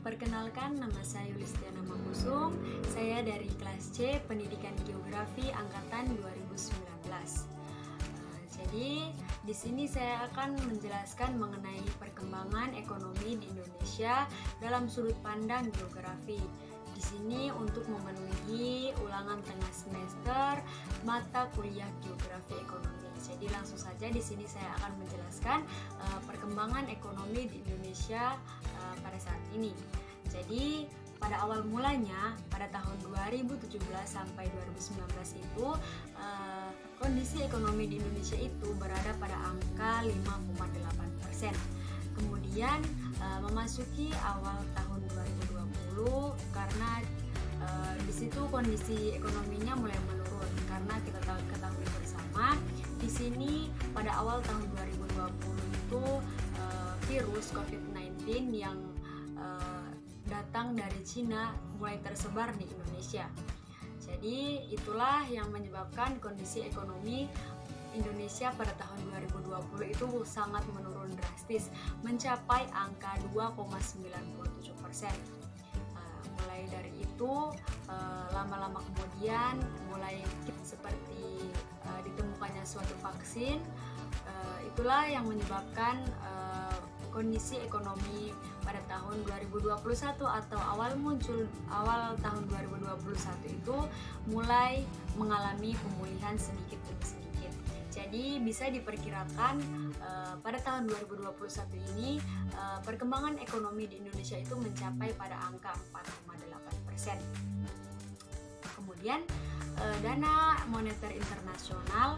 Perkenalkan, nama saya Yulistiana Mangkusung. Saya dari kelas C Pendidikan Geografi angkatan 2019. Jadi di sini saya akan menjelaskan mengenai perkembangan ekonomi di Indonesia dalam sudut pandang geografi. Di sini untuk memenuhi ulangan tengah semester mata kuliah Geografi Ekonomi. Jadi langsung saja di sini saya akan menjelaskan perkembangan ekonomi di Indonesia pada saat ini. Jadi pada awal mulanya pada tahun 2017 sampai 2019 itu kondisi ekonomi di Indonesia itu berada pada angka 5,8%. Kemudian memasuki awal tahun 2020 karena di situ kondisi ekonominya mulai menurun karena kita ketahui bersama di sini pada awal tahun 2020 itu virus COVID-19 yang datang dari Cina mulai tersebar di Indonesia. Jadi itulah yang menyebabkan kondisi ekonomi Indonesia pada tahun 2020 itu sangat menurun drastis, mencapai angka 2,97%. Mulai dari itu, lama-lama kemudian mulai seperti ditemukannya suatu vaksin, itulah yang menyebabkan kondisi ekonomi pada tahun 2021 atau awal tahun 2021 itu mulai mengalami pemulihan sedikit demi sedikit. Jadi bisa diperkirakan pada tahun 2021 ini perkembangan ekonomi di Indonesia itu mencapai pada angka 4,8%. Kemudian Dana Moneter Internasional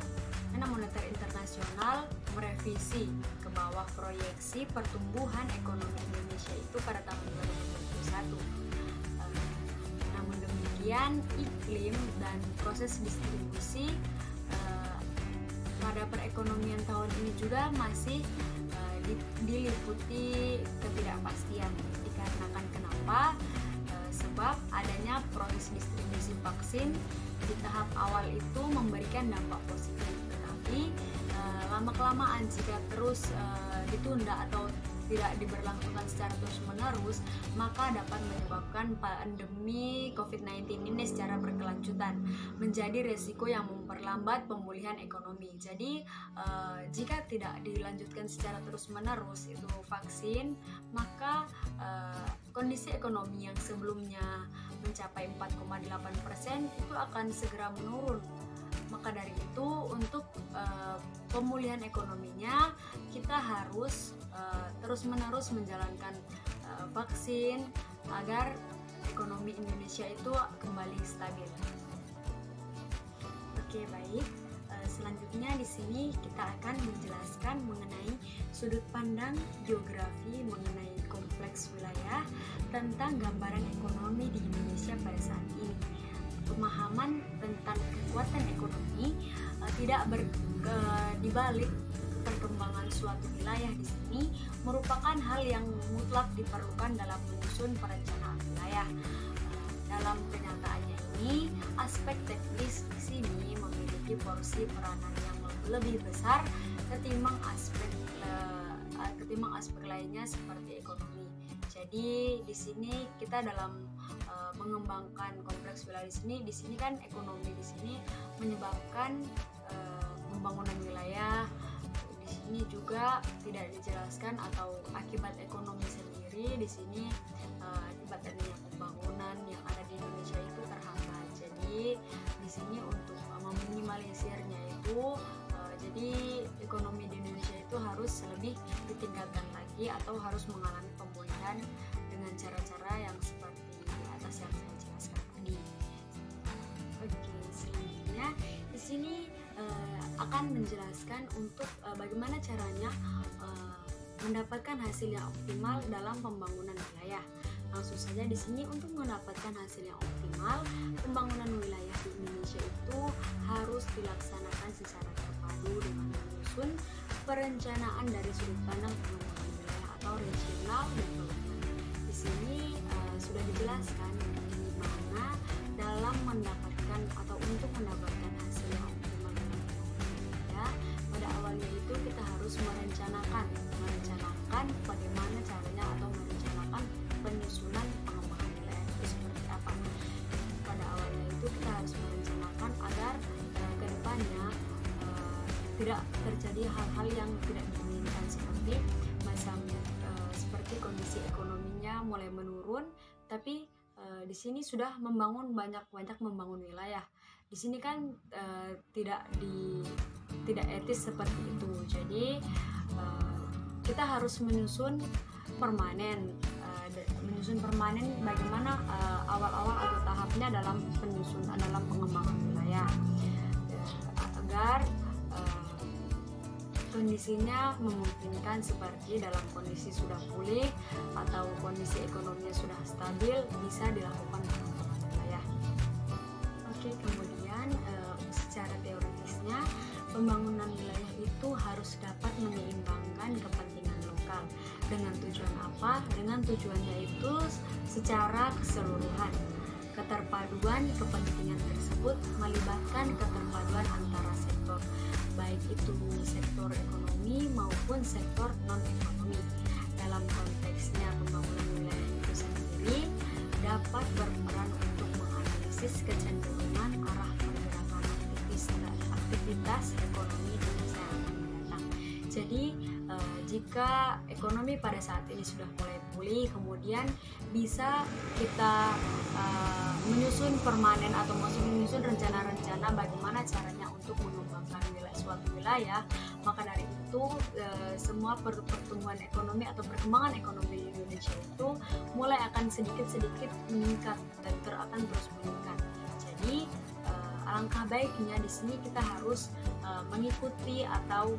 merevisi ke bawah proyeksi pertumbuhan ekonomi Indonesia itu pada tahun 2021. Namun demikian, iklim dan proses distribusi pada perekonomian tahun ini juga masih diliputi ketidakpastian. Dikarenakan kenapa? Sebab adanya proses distribusi vaksin di tahap awal itu memberikan dampak positif, tetapi lama-kelamaan jika terus ditunda atau tidak diberlangsungkan secara terus-menerus, maka dapat menyebabkan pandemi COVID-19 ini secara berkelanjutan menjadi resiko yang memperlambat pemulihan ekonomi. Jadi jika tidak dilanjutkan secara terus-menerus itu vaksin, maka kondisi ekonomi yang sebelumnya mencapai 4,8% itu akan segera menurun. Maka dari itu untuk pemulihan ekonominya kita harus terus-menerus menjalankan vaksin agar ekonomi Indonesia itu kembali stabil. Oke, baik. Selanjutnya di sini kita akan menjelaskan mengenai sudut pandang geografi mengenai kompleks wilayah tentang gambaran ekonomi di Indonesia pada saat ini. Pemahaman tentang kekuatan ekonomi tidak dibalik perkembangan suatu wilayah di sini merupakan hal yang mutlak diperlukan dalam menyusun perencanaan wilayah. Dalam kenyataannya ini, aspek teknis di sini memiliki porsi peranan yang lebih besar ketimbang aspek lainnya seperti ekonomi. Jadi di sini kita dalam mengembangkan kompleks wilayah di sini kan ekonomi di sini menyebabkan pembangunan wilayah. Di sini juga tidak dijelaskan atau akibat ekonomi sendiri di sini akibat adanya pembangunan yang ada di Indonesia itu terhambat. Jadi di sini untuk meminimalisirnya itu jadi ekonomi di Indonesia itu harus lebih ditingkatkan lagi atau harus mengalami pemulihan dengan cara-cara yang seperti di atas yang saya jelaskan tadi. Oke, selanjutnya di sini akan menjelaskan untuk bagaimana caranya mendapatkan hasil yang optimal dalam pembangunan wilayah. Langsung saja di sini untuk mendapatkan hasil yang optimal, pembangunan wilayah di Indonesia itu harus dilaksanakan secara terpadu dengan menyusun perencanaan dari sudut pandang pengembangan wilayah atau regional development. Di sini sudah dijelaskan di mana dalam mendapatkan atau untuk mendapatkan hasil yang optimal dalam pembangunan wilayah, pada awalnya itu kita harus merencanakan bagaimana caranya atau merencanakan penyusunan tidak terjadi hal-hal yang tidak diinginkan seperti kondisi ekonominya mulai menurun, tapi di sini sudah banyak membangun wilayah. Di sini kan tidak etis seperti itu. Jadi kita harus menyusun permanen bagaimana awal-awal atau tahapnya dalam pengembangan wilayah, agar kondisinya memungkinkan, seperti dalam kondisi sudah pulih atau kondisi ekonominya sudah stabil, bisa dilakukan pengembangan wilayah. Oke, kemudian secara teoritisnya pembangunan wilayah itu harus dapat menyeimbangkan kepentingan lokal. Dengan tujuan apa? Dengan tujuannya itu secara keseluruhan. Keterpaduan kepentingan tersebut melibatkan keterpaduan antara sektor, baik itu sektor ekonomi maupun sektor non-ekonomi. Dalam konteksnya pembangunan wilayah itu sendiri dapat berperan untuk menganalisis kecenderungan arah pergerakan aktivitas ekonomi di masa yang akan mendatang. Jadi jika ekonomi pada saat ini sudah mulai pulih, kemudian bisa kita menyusun permanen atau menyusun rencana-rencana bagaimana caranya untuk mengembangkan suatu wilayah. Maka dari itu semua pertumbuhan ekonomi atau perkembangan ekonomi di Indonesia itu mulai akan sedikit-sedikit meningkat dan akan terus meningkat. Jadi alangkah baiknya di sini kita harus mengikuti atau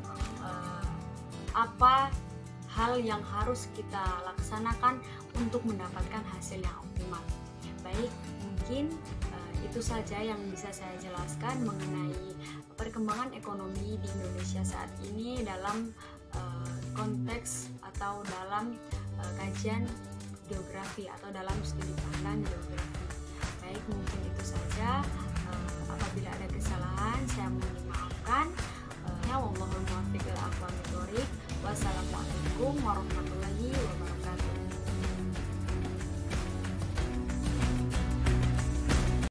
apa hal yang harus kita laksanakan untuk mendapatkan hasil yang optimal. Baik, mungkin itu saja yang bisa saya jelaskan mengenai perkembangan ekonomi di Indonesia saat ini dalam konteks atau dalam kajian geografi atau dalam studi pandang geografi. Baik, mungkin itu saja. Apabila ada kesalahan